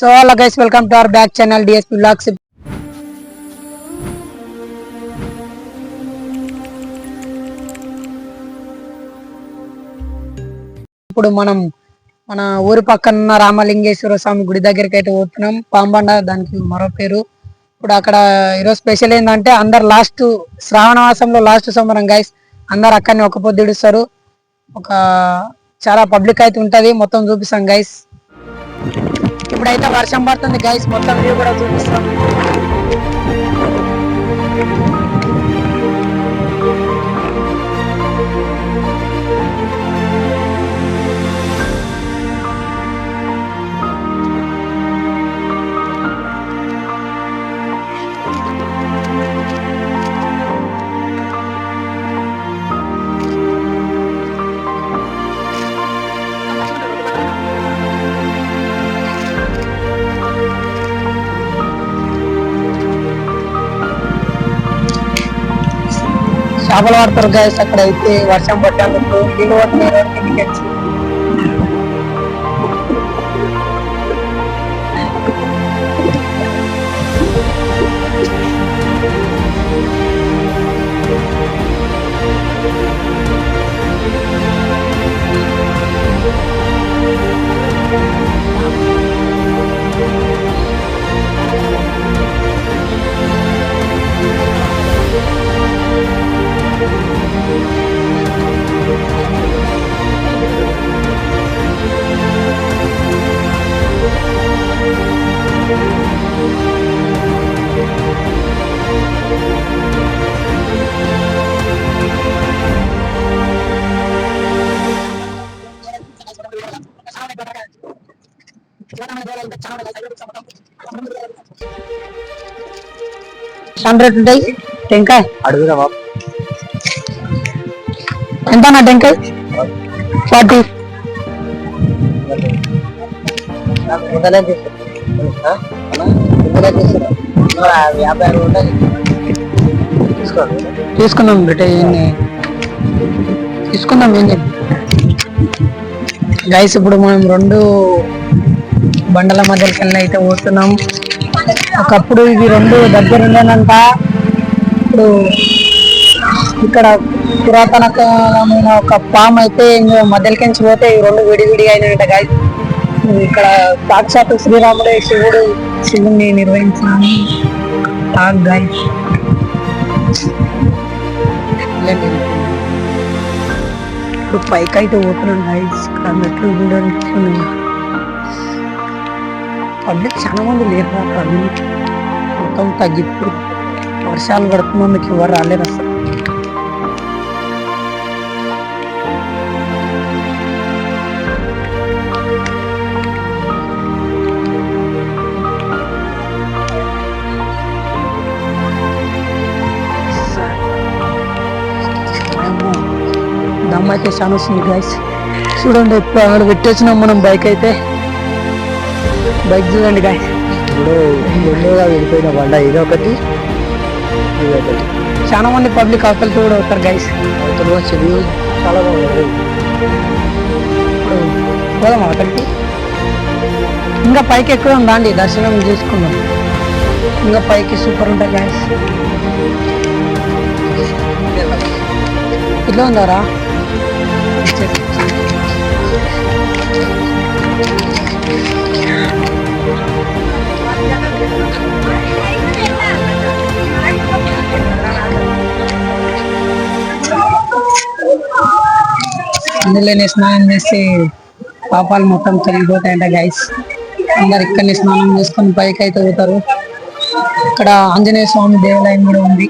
So hello guys, welcome to our back channel DSP vlogs. ఇప్పుడు మనం మన ఊరి పక్కన రామలింగేశ్వర స్వామి గుడి దగ్గరికి అయితే పోతున్నాం. పాంబండ దానికి మరో పేరు. ఇప్పుడు అక్కడ ఈరోజు స్పెషల్ ఏంటంటే అందరు లాస్ట్ శ్రావణ మాసంలో లాస్ట్ సోమవారం గైస్, అందరు అక్కడనే ఒక పొద్దు ఇడుస్తారు. ఒక చాలా పబ్లిక్ అయితే ఉంటది, మొత్తం చూపిస్తాం గైస్. ఇప్పుడైతే వర్షం పడుతుంది గైస్, మొత్తం వ్యూ కూడా చూపిస్తాం. చేపలు పడతారు గైస్. అక్కడ అయితే వర్షం పట్టేందుకు నీళ్ళు పడుతున్నారు కిందికి. హండ్రెడ్ ఉంటాయి. టెంకాయ అడుగుదా బాబు, ఎంత అన్న టెంకాయ? 40. తీసుకుందాం తీసుకుందాం ఏం చెప్పి గైస్. ఇప్పుడు మనం రెండు బండల మధ్యకి వెళ్ళి అయితే పోతున్నాం. ఒకప్పుడు ఇవి రెండు దగ్గర ఉండేనంట. ఇప్పుడు ఇక్కడ పురాతనమైన ఒక పాము అయితే మధ్యలోకించి పోతే ఈ రెండు విడివిడిగా అయినాయంట గైస్. ఇక్కడ సాక్షాత్ శ్రీరాముడే శివుణ్ణి నిర్వహించాను గైస్. ఇప్పుడు పైకి అయితే పోతున్నాం గైస్. ఇక్కడ మెట్లు కూడా పబ్లిక్ చాలా మంది లేరు. మొత్తం తగ్గిపోయి వర్షాలు పడుతున్నందుకు ఎవరు రాలేరు అసలు. దమ్ అయితే చాలా వస్తుంది గైస్. చూడండి, ఇప్పుడు అక్కడ పెట్టేసినాం మనం బైక్ అయితే. బైక్ చూడండి గైస్. ఇప్పుడు రెండుగా వెళ్ళిపోయిన బండ ఇది ఒకటి, ఇది ఒకటి. చాలా మంది పబ్లిక్ అవతలకి కూడా అవుతారు గైస్. అవతల చెరువు చాలా బాగుంది. ఇప్పుడు పోదాం అవతలకి. ఇంకా పైకి ఎక్కువ ఉందండి, దర్శనం చేసుకుందాం. ఇంకా పైకి సూపర్ ఉంటాయి గైస్. ఇట్లా ఉందారా? అందులోనే స్నానం చేస్తే పాపాలు మొత్తం తొలగిపోతాయంట గైస్. అందరు ఇక్కడనే స్నానం చేసుకొని పైకి అయితే పోతారు. ఇక్కడ ఆంజనేయ స్వామి దేవాలయం కూడా ఉంది.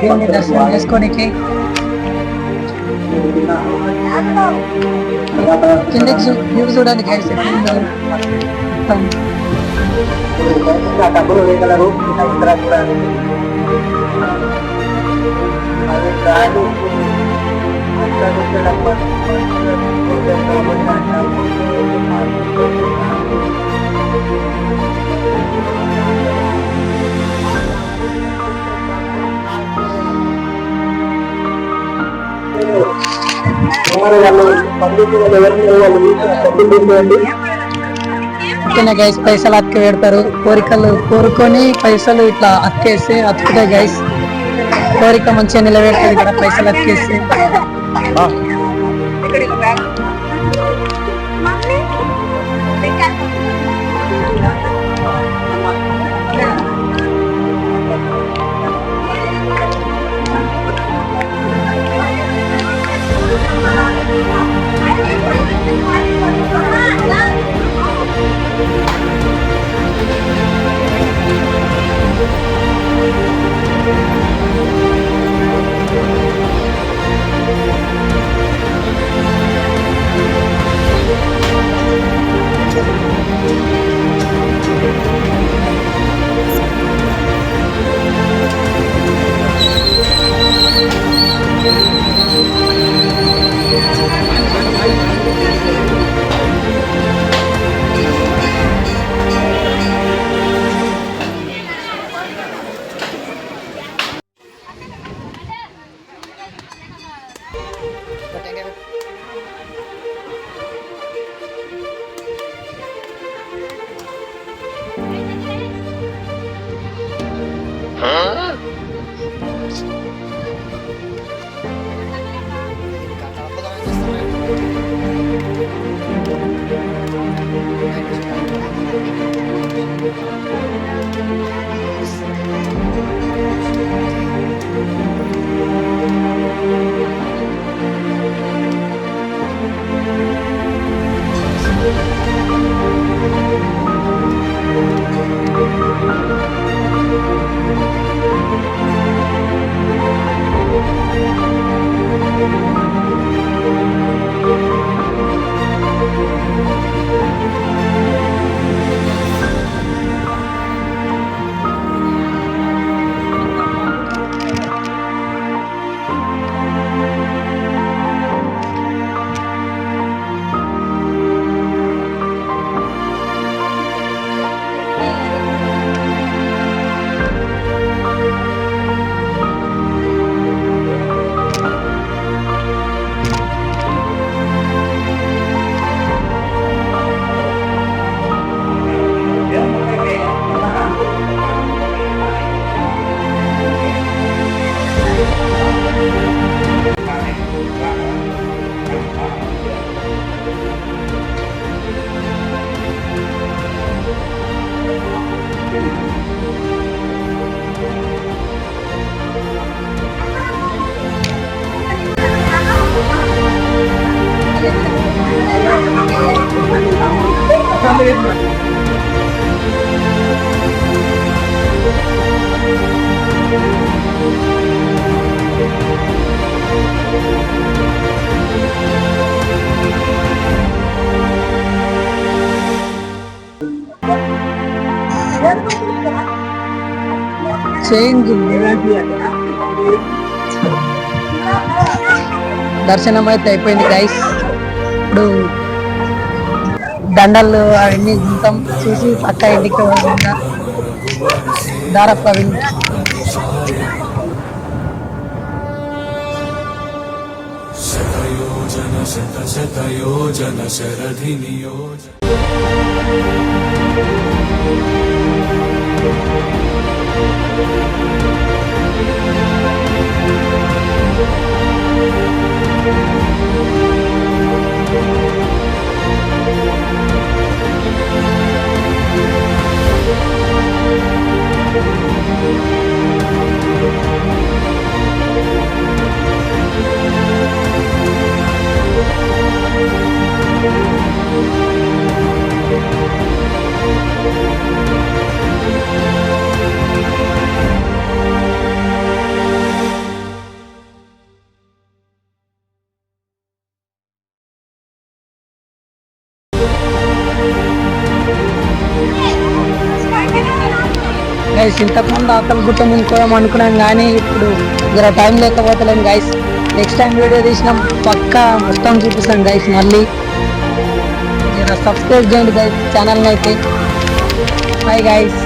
దేవుని దర్శనం చేసుకోనికి కిందకి చూడండి గైస్. డబ్బులు వేయగలరు. ఓకేనా గైస్, పైసలు అతికి పెడతారు. కోరికలు కోరుకొని పైసలు ఇట్లా అతికేస్తే అతుకుతాయి గైస్. కోరిక మంచిగా నిలబెడుతుంది ఇక్కడ పైసలు అతికేస్తే. చేంజ్ దర్శనం అయితే అయిపోయింది గైస్. ఇప్పుడు దండలు అవన్నీ గుంటాం చూసి పక్క ఇంటికి వెళ్తుందా దార ప్రవీణ్. శతయోజన శత శతయోజన శరధి నియోజన గైస్. ఇంతకుముందు అతలు గుట్ట ముందుకోదాం అనుకున్నాం కానీ ఇప్పుడు జర టైం లేకపోతలేం గైస్. నెక్స్ట్ టైం వీడియో తీసినాం పక్కా మొత్తం చూపిస్తాం గైస్. మళ్ళీ జర సబ్స్క్రైబ్ చేయండి గైస్ ఛానల్ని అయితే. Bye guys.